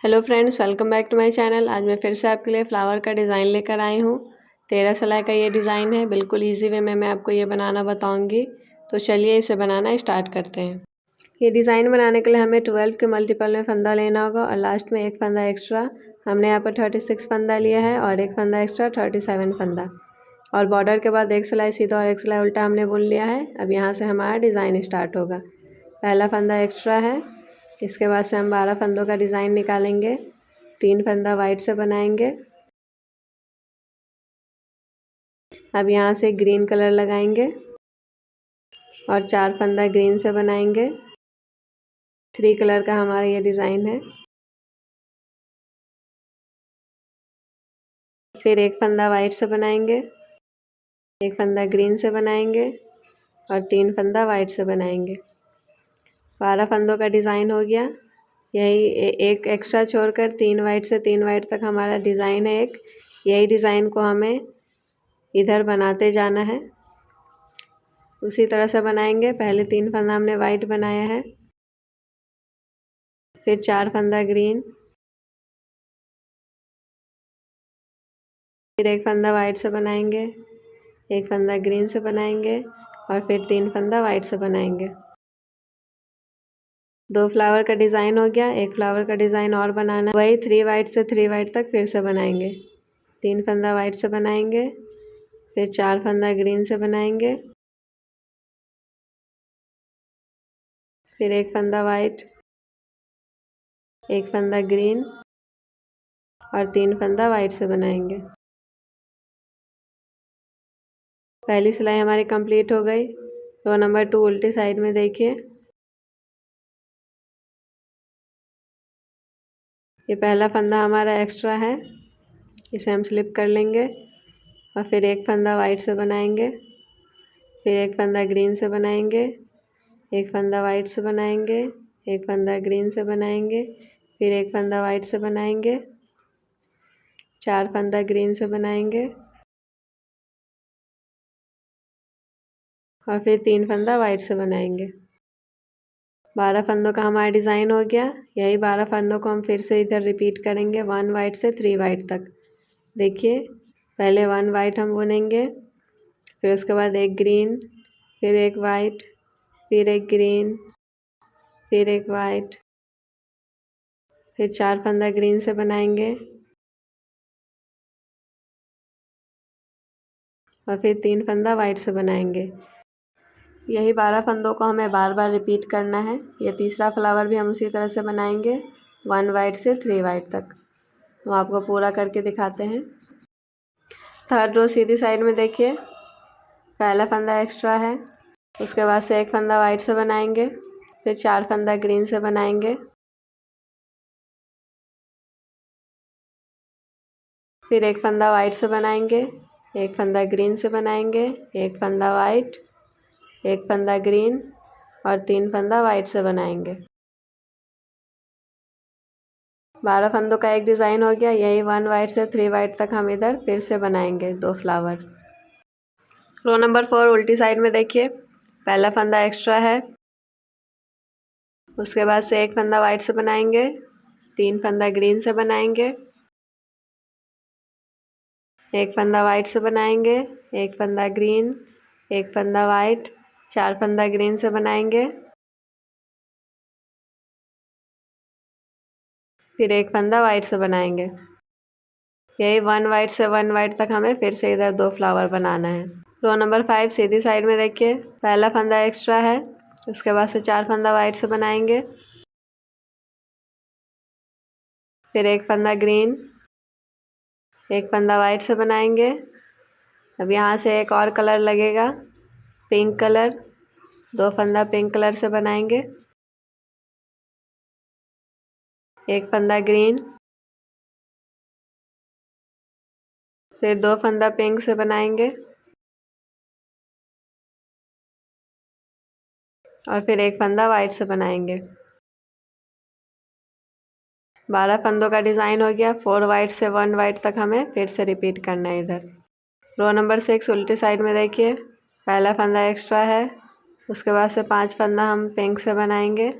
Hello friends, welcome back to my channel. आज मैं फिर से आपके लिए फ्लावर का डिज़ाइन लेकर आई हूँ। 13 सिलाई का ये डिज़ाइन है। बिल्कुल इजी वे में मैं आपको ये बनाना बताऊँगी। तो चलिए इसे बनाना स्टार्ट करते हैं। ये डिज़ाइन बनाने के लिए हमें 12 के मल्टीपल में फंदा लेना होगा और लास्ट में एक फंदा एक्स्ट्रा। हमने यहाँ पर 36 फंदा लिया है और एक फंदा एक्स्ट्रा 37 फंदा। और बॉर्डर के बाद एक सिलाई सीधा और एक सिलाई उल्टा हमने बुन लिया है। अब यहाँ से हमारा डिज़ाइन स्टार्ट होगा। पहला फंदा एक्स्ट्रा है, इसके बाद से हम 12 फंदों का डिज़ाइन निकालेंगे। 3 फंदा वाइट से बनाएंगे। अब यहाँ से ग्रीन कलर लगाएंगे और 4 फंदा ग्रीन से बनाएंगे। 3 कलर का हमारा ये डिज़ाइन है। फिर एक फंदा वाइट से बनाएंगे, एक फंदा ग्रीन से बनाएंगे और 3 फंदा वाइट से बनाएंगे। 12 फंदों का डिज़ाइन हो गया। यही एक एक्स्ट्रा छोड़कर 3 वाइट से 3 वाइट तक हमारा डिज़ाइन है एक। यही डिज़ाइन को हमें इधर बनाते जाना है। उसी तरह से बनाएंगे। पहले 3 फंदा हमने वाइट बनाया है, फिर 4 फंदा ग्रीन, फिर एक फंदा वाइट से बनाएंगे, एक फंदा ग्रीन से बनाएंगे और फिर 3 फंदा वाइट से बनाएंगे। 2 फ्लावर का डिज़ाइन हो गया। एक फ्लावर का डिज़ाइन और बनाना है। वही 3 वाइट से 3 वाइट तक फिर से बनाएंगे। 3 फंदा वाइट से बनाएंगे, फिर 4 फंदा ग्रीन से बनाएंगे, फिर एक फंदा वाइट, एक फंदा ग्रीन और 3 फंदा वाइट से बनाएंगे। पहली सिलाई हमारी कंप्लीट हो गई। रो नंबर 2 उल्टी साइड में देखिए। ये पहला फंदा हमारा एक्स्ट्रा है, इसे हम स्लिप कर लेंगे और फिर एक फंदा वाइट से बनाएंगे, फिर एक फंदा ग्रीन से बनाएंगे, एक फंदा वाइट से बनाएंगे, एक फंदा ग्रीन से बनाएंगे, फिर एक फंदा वाइट से बनाएंगे, 4 फंदा ग्रीन से बनाएंगे और फिर 3 फंदा वाइट से बनाएंगे। 12 फंदों का हमारा डिज़ाइन हो गया। यही 12 फंदों को हम फिर से इधर रिपीट करेंगे 1 वाइट से 3 वाइट तक। देखिए, पहले 1 वाइट हम बुनेंगे, फिर उसके बाद एक ग्रीन, फिर एक वाइट, फिर एक ग्रीन, फिर एक वाइट, फिर 4 फंदा ग्रीन से बनाएंगे और फिर 3 फंदा वाइट से बनाएंगे। यही 12 फंदों को हमें बार बार रिपीट करना है। ये तीसरा फ्लावर भी हम उसी तरह से बनाएंगे 1 वाइट से 3 वाइट तक। हम आपको पूरा करके दिखाते हैं। थर्ड रो सीधी साइड में देखिए, पहला फंदा एक्स्ट्रा है, उसके बाद से एक फंदा वाइट से बनाएंगे, फिर 4 फंदा ग्रीन से बनाएंगे, फिर एक फंदा वाइट से बनाएंगे, एक फंदा ग्रीन से बनाएंगे, एक फंदा वाइट, एक फंदा ग्रीन और 3 फंदा वाइट से बनाएंगे। 12 फंदों का एक डिज़ाइन हो गया। यही 1 वाइट से 3 वाइट तक हम इधर फिर से बनाएंगे 2 फ्लावर। रो नंबर 4 उल्टी साइड में देखिए, पहला फंदा एक्स्ट्रा है, उसके बाद से एक फंदा वाइट से बनाएंगे, 3 फंदा ग्रीन से बनाएंगे, एक फंदा वाइट से बनाएंगे, एक फंदा ग्रीन, एक फंदा वाइट, 4 फंदा ग्रीन से बनाएंगे, फिर एक फंदा वाइट से बनाएंगे। यही 1 वाइट से 1 वाइट तक हमें फिर से इधर 2 फ्लावर बनाना है। रो नंबर 5 सीधी साइड में देखिए, पहला फंदा एक्स्ट्रा है, उसके बाद से 4 फंदा वाइट से बनाएंगे, फिर एक फंदा ग्रीन, एक फंदा वाइट से बनाएंगे। अब यहाँ से एक और कलर लगेगा, पिंक कलर, 2 फंदा पिंक कलर से बनाएंगे, एक फंदा ग्रीन, फिर 2 फंदा पिंक से बनाएंगे और फिर एक फंदा वाइट से बनाएंगे। 12 फंदों का डिज़ाइन हो गया। 4 वाइट से 1 वाइट तक हमें फिर से रिपीट करना है इधर। रो नंबर 6 उल्टी साइड में देखिए, पहला फंदा एक्स्ट्रा है, उसके बाद से 5 फंदा हम पिंक से बनाएंगे,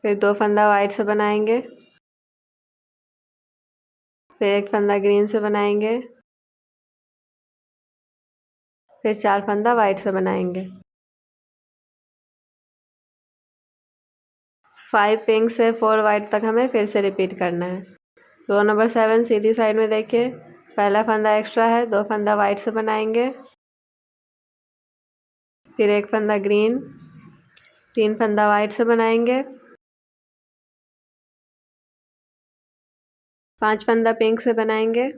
फिर 2 फंदा वाइट से बनाएंगे, फिर 1 फंदा ग्रीन से बनाएंगे, फिर 4 फंदा वाइट से बनाएंगे। 5 पिंक से 4 वाइट तक हमें फिर से रिपीट करना है। रो नंबर 7 सीधी साइड में देखिए, पहला फंदा एक्स्ट्रा है, 2 फंदा वाइट से बनाएंगे, फिर 1 फंदा ग्रीन, 3 फंदा वाइट से बनाएंगे, 5 फंदा पिंक से बनाएंगे,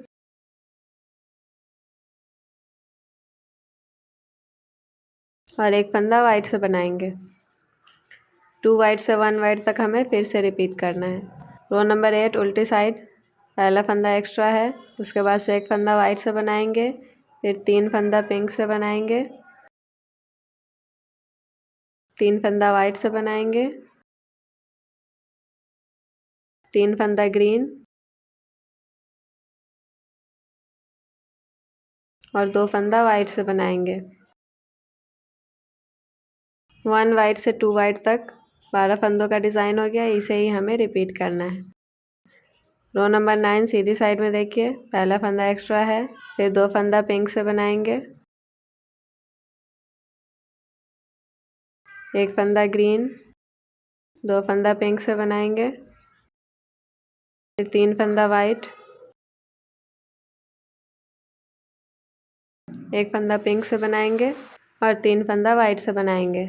और 1 फंदा वाइट से बनाएंगे। 2 वाइट से 1 वाइट तक हमें फिर से रिपीट करना है। रो नंबर 8 उल्टी साइड, पहला फंदा एक्स्ट्रा है, उसके बाद से 1 फंदा वाइट से बनाएंगे, फिर 3 फंदा पिंक से बनाएंगे, 3 फंदा वाइट से बनाएंगे, 3 फंदा ग्रीन और 2 फंदा वाइट से बनाएंगे। 1 वाइट से 2 वाइट तक 12 फंदों का डिज़ाइन हो गया, इसे ही हमें रिपीट करना है। रो नंबर 9 सीधी साइड में देखिए, पहला फंदा एक्स्ट्रा है, फिर 2 फंदा पिंक से बनाएंगे, 1 फंदा ग्रीन, 2 फंदा पिंक से बनाएंगे, फिर 3 फंदा वाइट, 1 फंदा पिंक से बनाएंगे और 3 फंदा वाइट से बनाएंगे।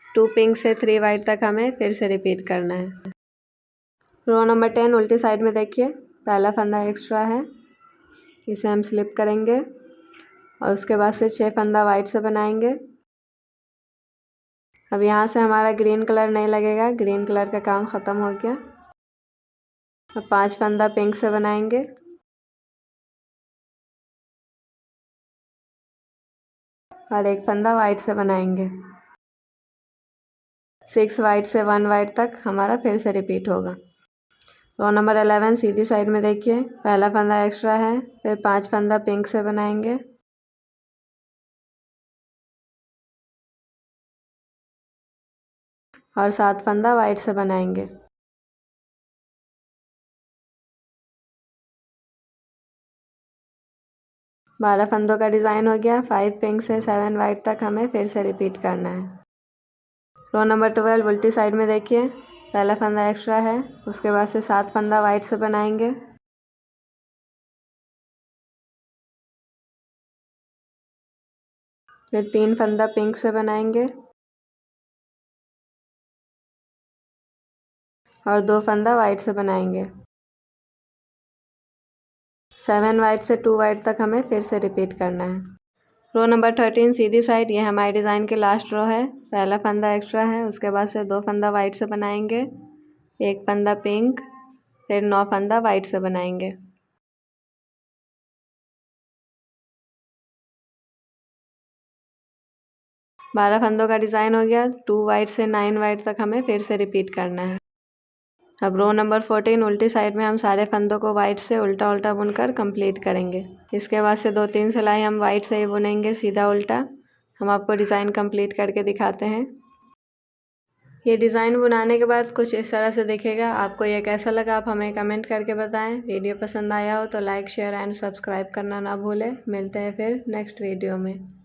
2 पिंक से 3 वाइट तक हमें फिर से रिपीट करना है। रो नंबर 10 उल्टी साइड में देखिए, पहला फंदा एक्स्ट्रा है, इसे हम स्लिप करेंगे और उसके बाद से 6 फंदा वाइट से बनाएंगे। अब यहाँ से हमारा ग्रीन कलर नहीं लगेगा, ग्रीन कलर का काम ख़त्म हो गया। अब 5 फंदा पिंक से बनाएंगे, और 1 फंदा वाइट से बनाएंगे। 6 वाइट से 1 वाइट तक हमारा फिर से रिपीट होगा। रो नंबर 11 सीधी साइड में देखिए, पहला फंदा एक्स्ट्रा है, फिर 5 फंदा पिंक से बनाएंगे, और 7 फंदा वाइट से बनाएंगे। बारह फंदों का डिज़ाइन हो गया। 5 पिंक से 7 वाइट तक हमें फिर से रिपीट करना है। रो नंबर 12 उल्टी साइड में देखिए, पहला फंदा एक्स्ट्रा है, उसके बाद से 7 फंदा वाइट से बनाएंगे, फिर 3 फंदा पिंक से बनाएंगे और 2 फंदा वाइट से बनाएंगे। 7 वाइट से 2 वाइट तक हमें फिर से रिपीट करना है। रो नंबर 13 सीधी साइड, ये हमारे डिज़ाइन के लास्ट रो है। पहला फंदा एक्स्ट्रा है, उसके बाद से 2 फंदा वाइट से बनाएंगे, 1 फंदा पिंक, फिर 9 फंदा वाइट से बनाएंगे। बारह फंदों का डिज़ाइन हो गया। 2 वाइट से 9 वाइट तक हमें फिर से रिपीट करना है। अब रो नंबर 14 उल्टी साइड में हम सारे फंदों को वाइट से उल्टा उल्टा बुनकर कंप्लीट करेंगे। इसके बाद से 2-3 सिलाई हम वाइट से ही बुनेंगे सीधा उल्टा। हम आपको डिज़ाइन कंप्लीट करके दिखाते हैं। ये डिज़ाइन बनाने के बाद कुछ इस तरह से दिखेगा। आपको ये कैसा लगा आप हमें कमेंट करके बताएं। वीडियो पसंद आया हो तो लाइक शेयर एंड सब्सक्राइब करना ना भूलें। मिलते हैं फिर नेक्स्ट वीडियो में।